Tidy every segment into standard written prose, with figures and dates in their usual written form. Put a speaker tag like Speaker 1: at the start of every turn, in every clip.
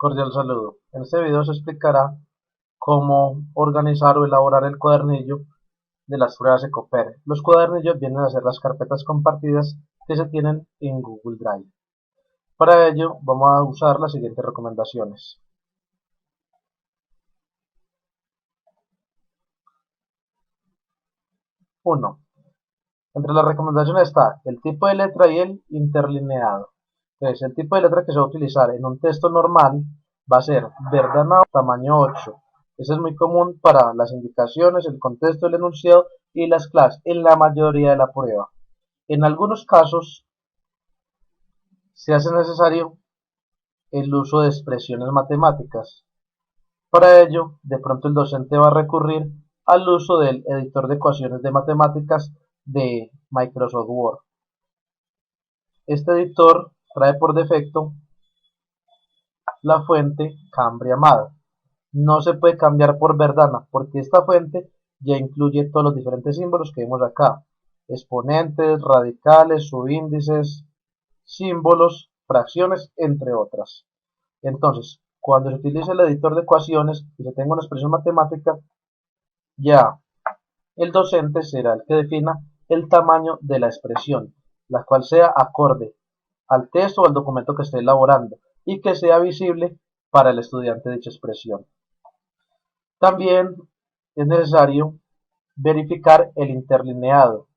Speaker 1: Cordial saludo. En este video se explicará cómo organizar o elaborar el cuadernillo de las pruebas Ecoper. Los cuadernillos vienen a ser las carpetas compartidas que se tienen en Google Drive. Para ello vamos a usar las siguientes recomendaciones. 1. Entre las recomendaciones está el tipo de letra y el interlineado. Entonces, el tipo de letra que se va a utilizar en un texto normal va a ser Verdana tamaño 8. Ese es muy común para las indicaciones, el contexto del enunciado y las clases en la mayoría de la prueba. En algunos casos se hace necesario el uso de expresiones matemáticas. Para ello, de pronto el docente va a recurrir al uso del editor de ecuaciones de matemáticas de Microsoft Word. Este editor trae por defecto la fuente Cambria Mad. No se puede cambiar por Verdana porque esta fuente ya incluye todos los diferentes símbolos que vemos acá: exponentes, radicales, subíndices, símbolos, fracciones, entre otras. Entonces, cuando se utilice el editor de ecuaciones y se tenga una expresión matemática, ya el docente será el que defina el tamaño de la expresión, la cual sea acorde al texto o al documento que esté elaborando y que sea visible para el estudiante dicha expresión. También es necesario verificar el interlineado,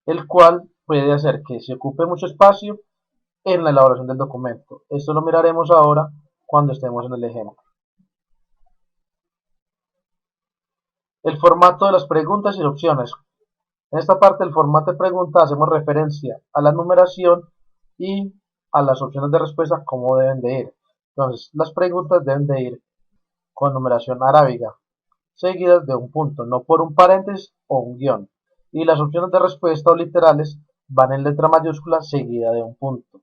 Speaker 1: el cual puede hacer que se ocupe mucho espacio en la elaboración del documento. Esto lo miraremos ahora cuando estemos en el ejemplo. El formato de las preguntas y opciones. En esta parte del formato de pregunta hacemos referencia a la numeración y a las opciones de respuesta, cómo deben de ir. Entonces, las preguntas deben de ir con numeración arábiga, seguidas de un punto, no por un paréntesis o un guión. Y las opciones de respuesta o literales van en letra mayúscula seguida de un punto.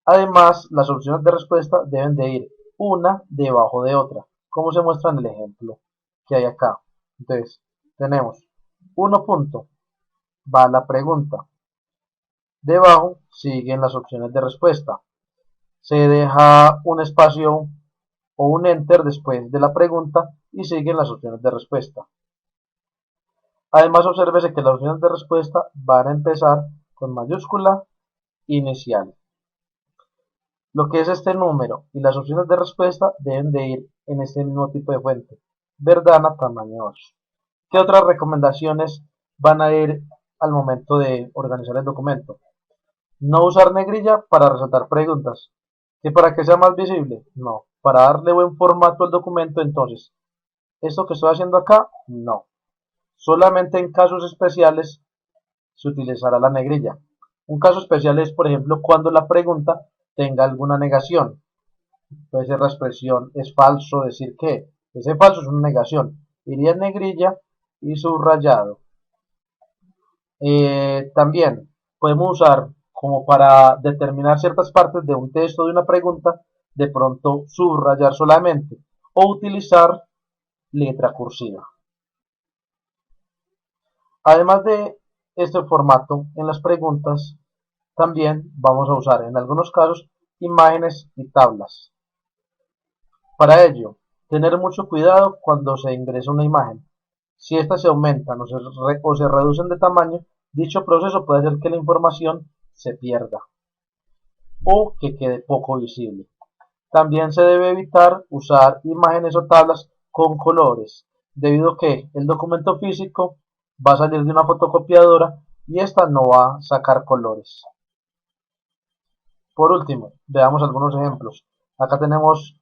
Speaker 1: Además, las opciones de respuesta deben de ir una debajo de otra, como se muestra en el ejemplo que hay acá. Entonces, tenemos 1 punto, va la pregunta. Debajo siguen las opciones de respuesta. Se deja un espacio o un enter después de la pregunta y siguen las opciones de respuesta. Además, obsérvese que las opciones de respuesta van a empezar con mayúscula inicial. Lo que es este número y las opciones de respuesta deben de ir en este mismo tipo de fuente, Verdana tamaño 8. ¿Qué otras recomendaciones van a ir al momento de organizar el documento? No usar negrilla para resaltar preguntas. ¿Que para que sea más visible? No. Para darle buen formato al documento, entonces, ¿esto que estoy haciendo acá? No. Solamente en casos especiales se utilizará la negrilla. Un caso especial es, por ejemplo, cuando la pregunta tenga alguna negación. Puede ser la expresión es falso, decir que. Ese falso es una negación. Iría en negrilla y subrayado. También podemos usar como para determinar ciertas partes de un texto o de una pregunta, de pronto subrayar solamente o utilizar letra cursiva. Además de este formato, en las preguntas también vamos a usar en algunos casos imágenes y tablas. Para ello, tener mucho cuidado cuando se ingresa una imagen. Si estas se aumentan o se reducen de tamaño, dicho proceso puede hacer que la información se pierda o que quede poco visible. También se debe evitar usar imágenes o tablas con colores, debido a que el documento físico va a salir de una fotocopiadora y esta no va a sacar colores. Por último, veamos algunos ejemplos. Acá tenemos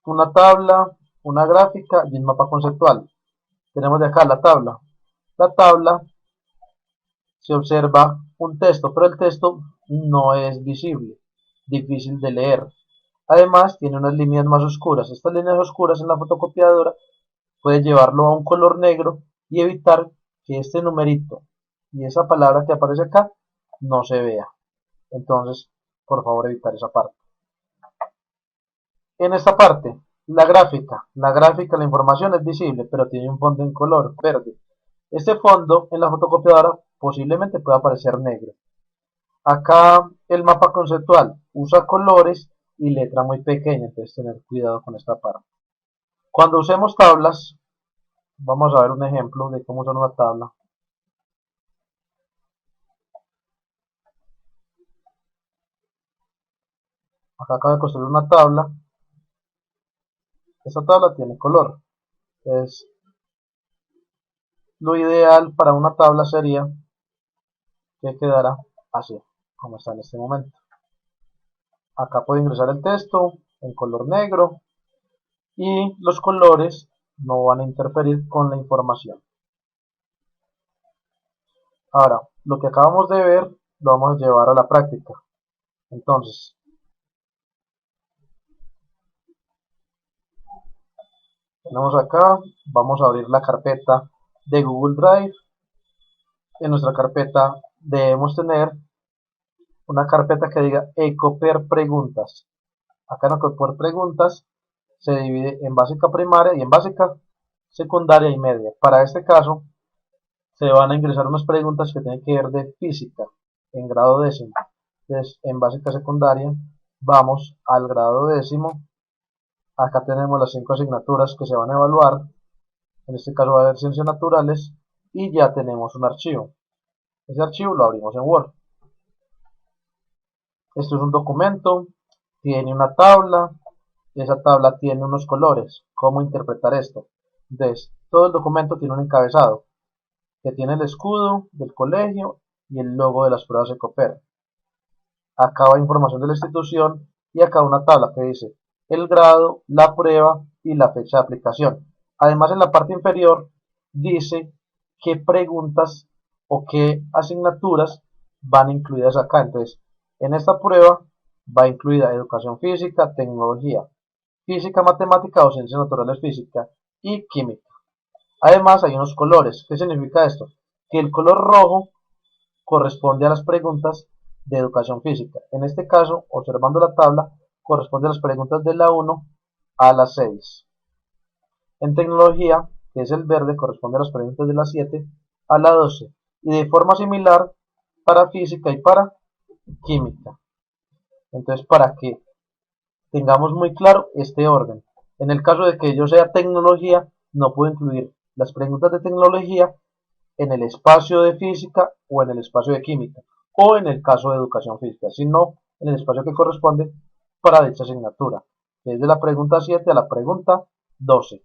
Speaker 1: una tabla, una gráfica y un mapa conceptual. Tenemos de acá la tabla. La tabla se observa un texto, pero el texto no es visible, difícil de leer. Además, tiene unas líneas más oscuras. Estas líneas oscuras en la fotocopiadora puede llevarlo a un color negro y evitar que este numerito y esa palabra que aparece acá no se vea. Entonces, por favor, evitar esa parte. En esta parte, la información es visible, pero tiene un fondo en color verde. Este fondo en la fotocopiadora posiblemente pueda aparecer negro. Acá el mapa conceptual usa colores y letra muy pequeña, entonces tener cuidado con esta parte. Cuando usemos tablas, vamos a ver un ejemplo de cómo usar una tabla. Acá acabo de construir una tabla. Esta tabla tiene color. Entonces, lo ideal para una tabla sería que quedara así, como está en este momento. Acá puedo ingresar el texto en color negro y los colores no van a interferir con la información. Ahora, lo que acabamos de ver lo vamos a llevar a la práctica. Entonces, tenemos acá, vamos a abrir la carpeta de Google Drive. En nuestra carpeta debemos tener una carpeta que diga Ecoper Preguntas. Acá en Ecoper Preguntas se divide en básica primaria y en básica secundaria y media. Para este caso, se van a ingresar unas preguntas que tienen que ver de física en grado décimo. Entonces, en básica secundaria, vamos al grado décimo. Acá tenemos las 5 asignaturas que se van a evaluar. En este caso va a haber ciencias naturales y ya tenemos un archivo. Ese archivo lo abrimos en Word. Esto es un documento, tiene una tabla, y esa tabla tiene unos colores. ¿Cómo interpretar esto? Entonces, todo el documento tiene un encabezado que tiene el escudo del colegio y el logo de las pruebas Ecoper. Acá va información de la institución y acá una tabla que dice el grado, la prueba y la fecha de aplicación. Además, en la parte inferior dice qué preguntas o qué asignaturas van incluidas acá. Entonces, en esta prueba va incluida educación física, tecnología, física, matemática o ciencias naturales física y química. Además, hay unos colores. ¿Qué significa esto? Que el color rojo corresponde a las preguntas de educación física. En este caso, observando la tabla, corresponde a las preguntas de la 1 a la 6. En tecnología, que es el verde, corresponde a las preguntas de la 7 a la 12. Y de forma similar para física y para química. Entonces, para que tengamos muy claro este orden. En el caso de que yo sea tecnología, no puedo incluir las preguntas de tecnología en el espacio de física o en el espacio de química, o en el caso de educación física, sino en el espacio que corresponde para dicha asignatura, desde la pregunta 7 a la pregunta 12.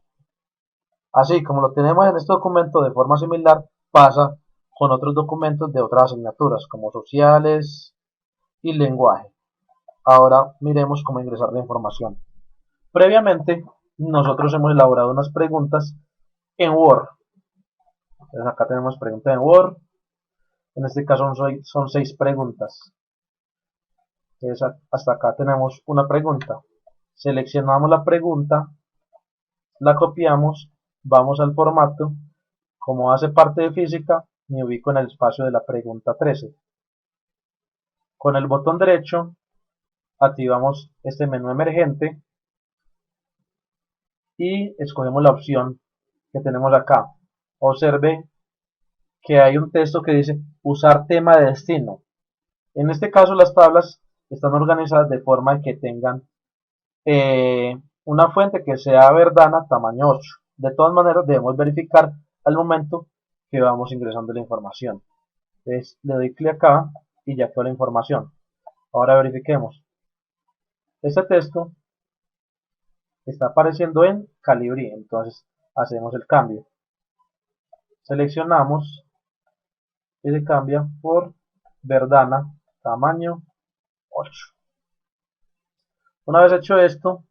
Speaker 1: Así como lo tenemos en este documento, de forma similar pasa con otros documentos de otras asignaturas, como sociales y lenguaje. Ahora miremos cómo ingresar la información. Previamente, nosotros hemos elaborado unas preguntas en Word. Entonces acá tenemos preguntas en Word. En este caso son 6 preguntas. Entonces hasta acá tenemos una pregunta. Seleccionamos la pregunta, la copiamos, vamos al formato. Como hace parte de física, me ubico en el espacio de la pregunta 13. Con el botón derecho activamos este menú emergente y escogemos la opción que tenemos acá. Observe que hay un texto que dice usar tema de destino. En este caso las tablas están organizadas de forma que tengan una fuente que sea Verdana tamaño 8. De todas maneras debemos verificar al momento que vamos ingresando la información. Entonces le doy clic acá y ya quedó la información. Ahora verifiquemos. Este texto está apareciendo en Calibri, entonces hacemos el cambio. Seleccionamos y se cambia por Verdana tamaño 8. Una vez hecho esto,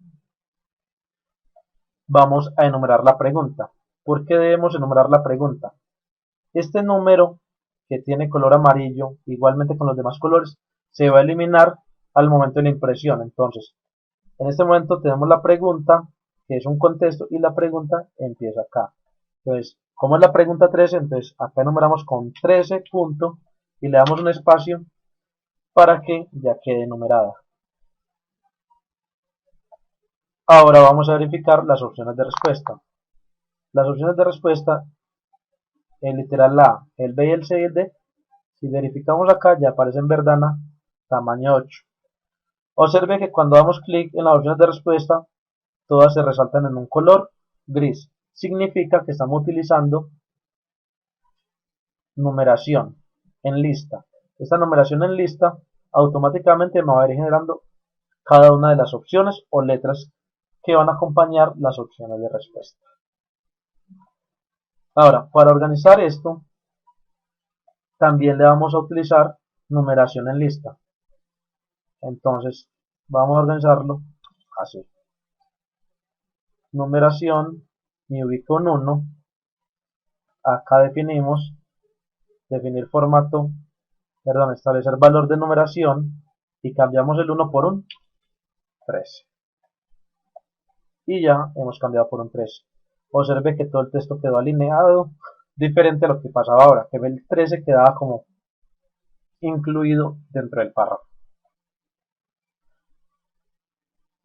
Speaker 1: vamos a enumerar la pregunta. ¿Por qué debemos enumerar la pregunta? Este número que tiene color amarillo, igualmente con los demás colores, se va a eliminar al momento de la impresión. Entonces, en este momento tenemos la pregunta, que es un contexto, y la pregunta empieza acá. Entonces, como es la pregunta 13, entonces acá enumeramos con 13 punto y le damos un espacio para que ya quede numerada. Ahora vamos a verificar las opciones de respuesta. Las opciones de respuesta, el literal A, el B y el C y el D, si verificamos acá ya aparece en Verdana tamaño 8. Observe que cuando damos clic en las opciones de respuesta, todas se resaltan en un color gris. Significa que estamos utilizando numeración en lista. Esta numeración en lista automáticamente me va a ir generando cada una de las opciones o letras que van a acompañar las opciones de respuesta. Ahora, para organizar esto, también le vamos a utilizar numeración en lista. Entonces, vamos a organizarlo así. Numeración, me ubico en 1. Acá definir formato, establecer valor de numeración y cambiamos el 1 por un 13. Y ya hemos cambiado por un 13. Observe que todo el texto quedó alineado, diferente a lo que pasaba ahora, que el 13 quedaba como incluido dentro del párrafo.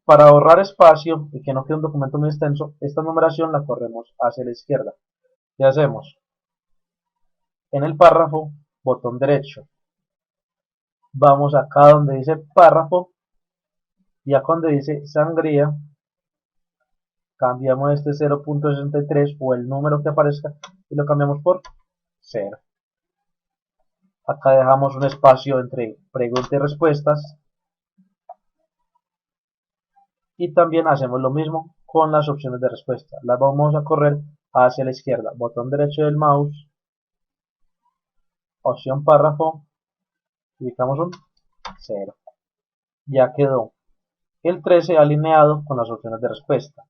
Speaker 1: Para ahorrar espacio y que no quede un documento muy extenso, esta numeración la corremos hacia la izquierda. ¿Qué hacemos? En el párrafo, botón derecho. Vamos acá donde dice párrafo y acá donde dice sangría, cambiamos este 0.63 o el número que aparezca y lo cambiamos por 0. Acá dejamos un espacio entre preguntas y respuestas. Y también hacemos lo mismo con las opciones de respuesta. Las vamos a correr hacia la izquierda. Botón derecho del mouse. Opción párrafo. Ubicamos un 0. Ya quedó el 13 alineado con las opciones de respuesta.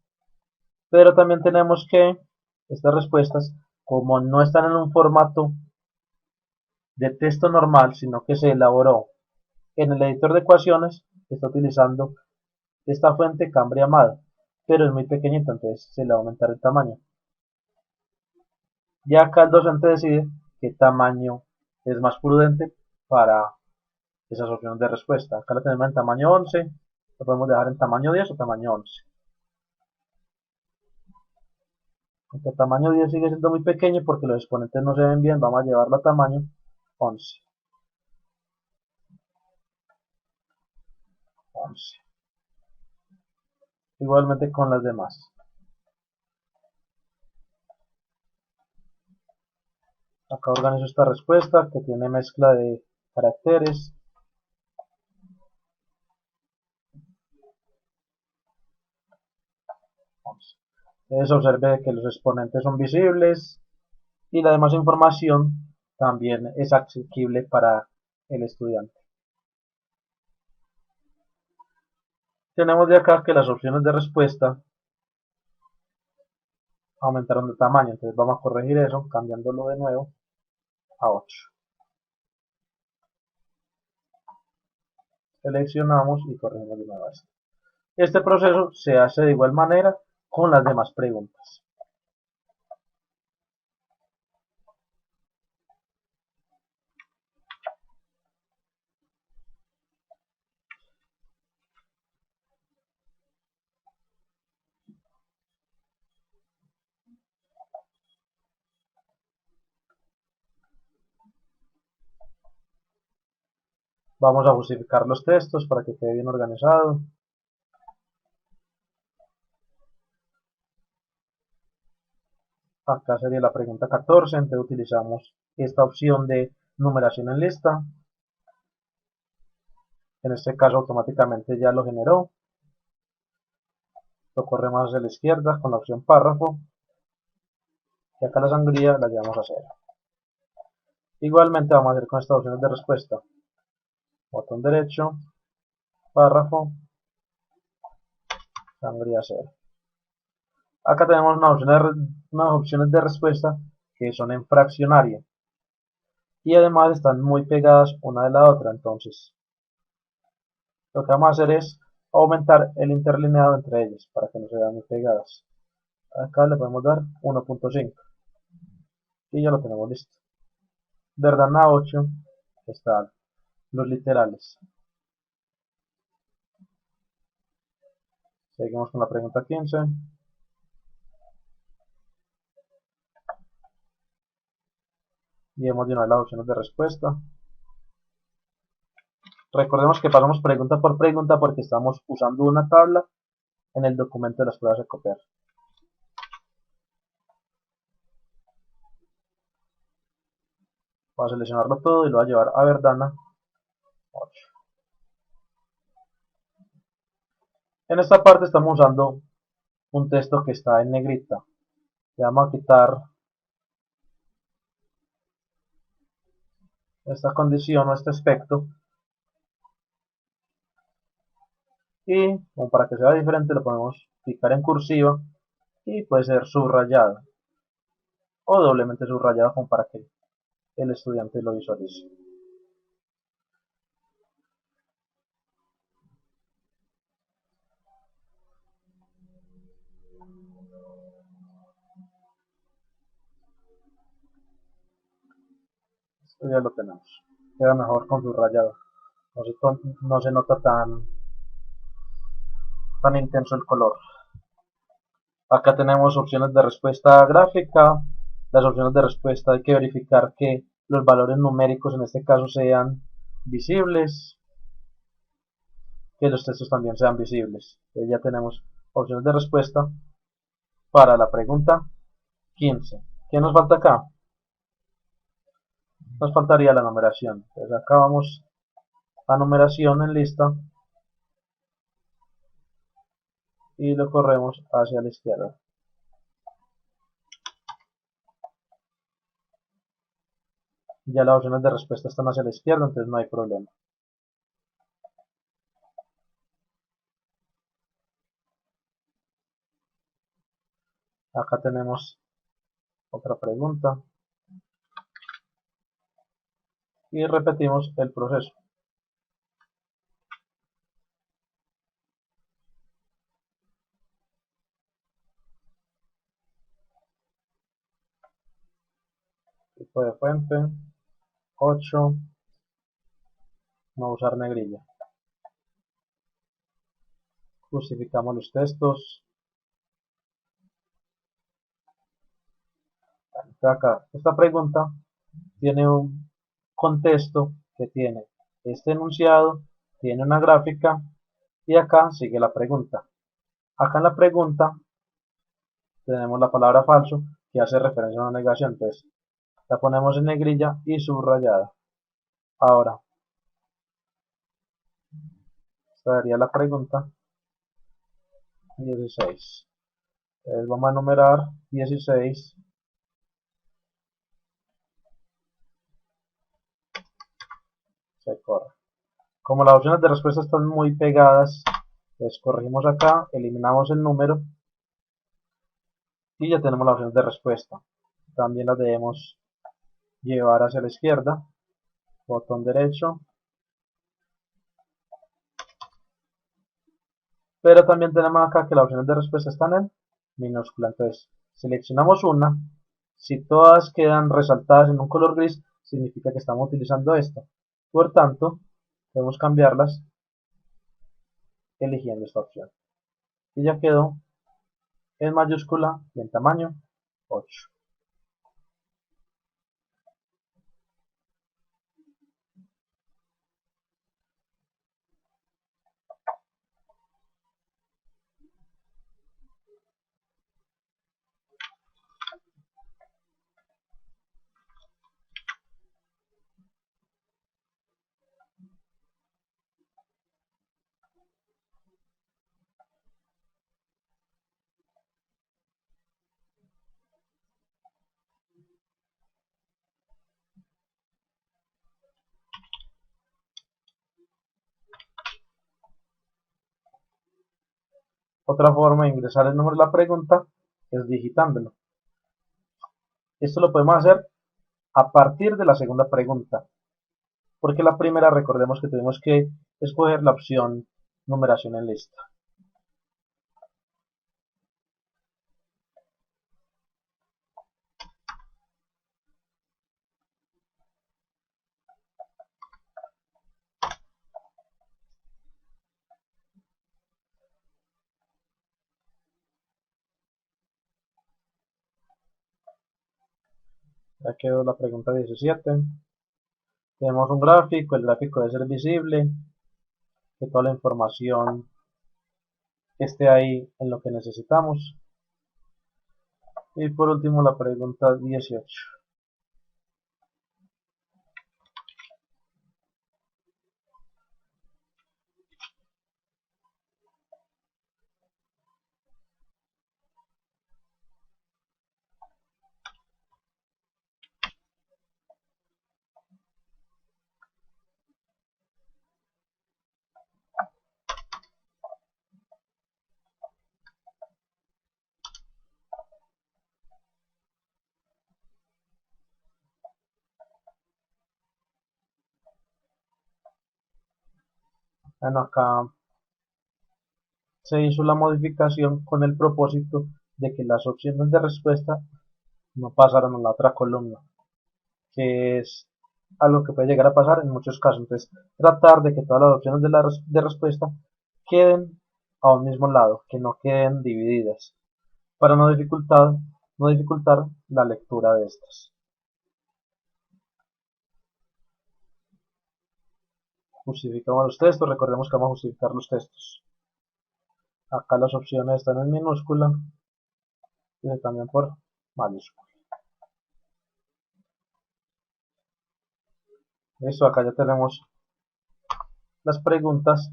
Speaker 1: Pero también tenemos que estas respuestas, como no están en un formato de texto normal, sino que se elaboró en el editor de ecuaciones, está utilizando esta fuente Cambria Amada, pero es muy pequeñita, entonces se le va a aumentar el tamaño. Y acá el docente decide qué tamaño es más prudente para esas opciones de respuesta. Acá lo tenemos en tamaño 11, lo podemos dejar en tamaño 10 o tamaño 11. Aunque el tamaño 10 sigue siendo muy pequeño porque los exponentes no se ven bien, vamos a llevarlo a tamaño 11. 11. Igualmente con las demás. Acá organizo esta respuesta que tiene mezcla de caracteres. Entonces observe que los exponentes son visibles y la demás información también es accesible para el estudiante. Tenemos de acá que las opciones de respuesta aumentaron de tamaño, entonces vamos a corregir eso cambiándolo de nuevo a 8. Seleccionamos y corregimos de nuevo esto. Este proceso se hace de igual manera con las demás preguntas. Vamos a justificar los textos para que quede bien organizado. Acá sería la pregunta 14, entonces utilizamos esta opción de numeración en lista. En este caso automáticamente ya lo generó. Lo corremos hacia la izquierda con la opción párrafo. Y acá la sangría la llevamos a 0. Igualmente vamos a hacer con estas opciones de respuesta. Botón derecho, párrafo, sangría 0. Acá tenemos unas opciones de respuesta que son en fraccionario. Y además están muy pegadas una de la otra. Entonces, lo que vamos a hacer es aumentar el interlineado entre ellas para que no se vean muy pegadas. Acá le podemos dar 1.5. Y ya lo tenemos listo. Verdana 8 están los literales. Seguimos con la pregunta 15. Y hemos llenado las opciones de respuesta. Recordemos que pasamos pregunta por pregunta porque estamos usando una tabla en el documento de las pruebas de copiar. Voy a seleccionarlo todo y lo voy a llevar a Verdana 8. En esta parte estamos usando un texto que está en negrita. Le vamos a quitar esta condición o este aspecto y como para que sea diferente lo podemos picar en cursiva y puede ser subrayado o doblemente subrayado como para que el estudiante lo visualice. Esto ya lo tenemos. Queda mejor con subrayado. No se nota tan intenso el color. Acá tenemos opciones de respuesta gráfica. Las opciones de respuesta hay que verificar que los valores numéricos en este caso sean visibles, que los textos también sean visibles. Entonces ya tenemos opciones de respuesta para la pregunta 15. ¿Qué nos falta acá? Nos faltaría la numeración. Entonces acá vamos a numeración en lista y lo corremos hacia la izquierda. Ya las opciones de respuesta están hacia la izquierda, entonces no hay problema. Acá tenemos otra pregunta y repetimos el proceso. Tipo de fuente 8, no usar negrilla. Justificamos los textos. Acá, esta pregunta tiene un contexto que tiene este enunciado, tiene una gráfica y acá sigue la pregunta. Acá en la pregunta tenemos la palabra falso que hace referencia a una negación, entonces la ponemos en negrilla y subrayada. Ahora, esta sería la pregunta 16. Entonces vamos a numerar 16. Se corre. Como las opciones de respuesta están muy pegadas, les corregimos acá, eliminamos el número y ya tenemos las opciones de respuesta. También las debemos llevar hacia la izquierda, botón derecho, pero también tenemos acá que las opciones de respuesta están en minúscula. Entonces seleccionamos una, si todas quedan resaltadas en un color gris, significa que estamos utilizando esto. Por tanto, debemos cambiarlas eligiendo esta opción. Y ya quedó en mayúscula y en tamaño 8. Otra forma de ingresar el número de la pregunta es digitándolo. Esto lo podemos hacer a partir de la segunda pregunta, porque la primera recordemos que tuvimos que escoger la opción numeración en lista. Ya quedó la pregunta 17. Tenemos un gráfico, el gráfico debe ser visible, que toda la información esté ahí en lo que necesitamos. Y por último la pregunta 18. Bueno, acá se hizo la modificación con el propósito de que las opciones de respuesta no pasaran a la otra columna, que es algo que puede llegar a pasar en muchos casos. Entonces, tratar de que todas las opciones de respuesta queden a un mismo lado, que no queden divididas, para no dificultar la lectura de estas. Justificamos los textos, recordemos que vamos a justificar los textos. Acá las opciones están en minúscula y se cambian por mayúscula. Listo, acá ya tenemos las preguntas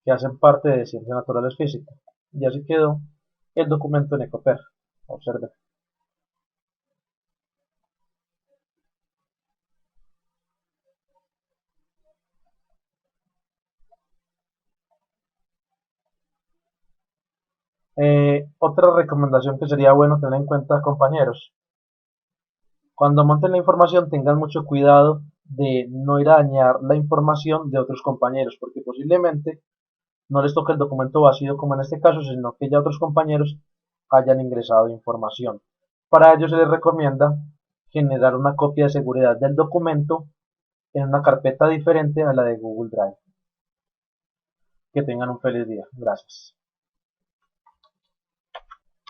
Speaker 1: que hacen parte de Ciencias Naturales Física. Y así quedó el documento en Ecoper. Observen. Otra recomendación que sería bueno tener en cuenta, compañeros, cuando monten la información tengan mucho cuidado de no ir a dañar la información de otros compañeros, porque posiblemente no les toque el documento vacío como en este caso, sino que ya otros compañeros hayan ingresado información. Para ello se les recomienda generar una copia de seguridad del documento en una carpeta diferente a la de Google Drive. Que tengan un feliz día. Gracias.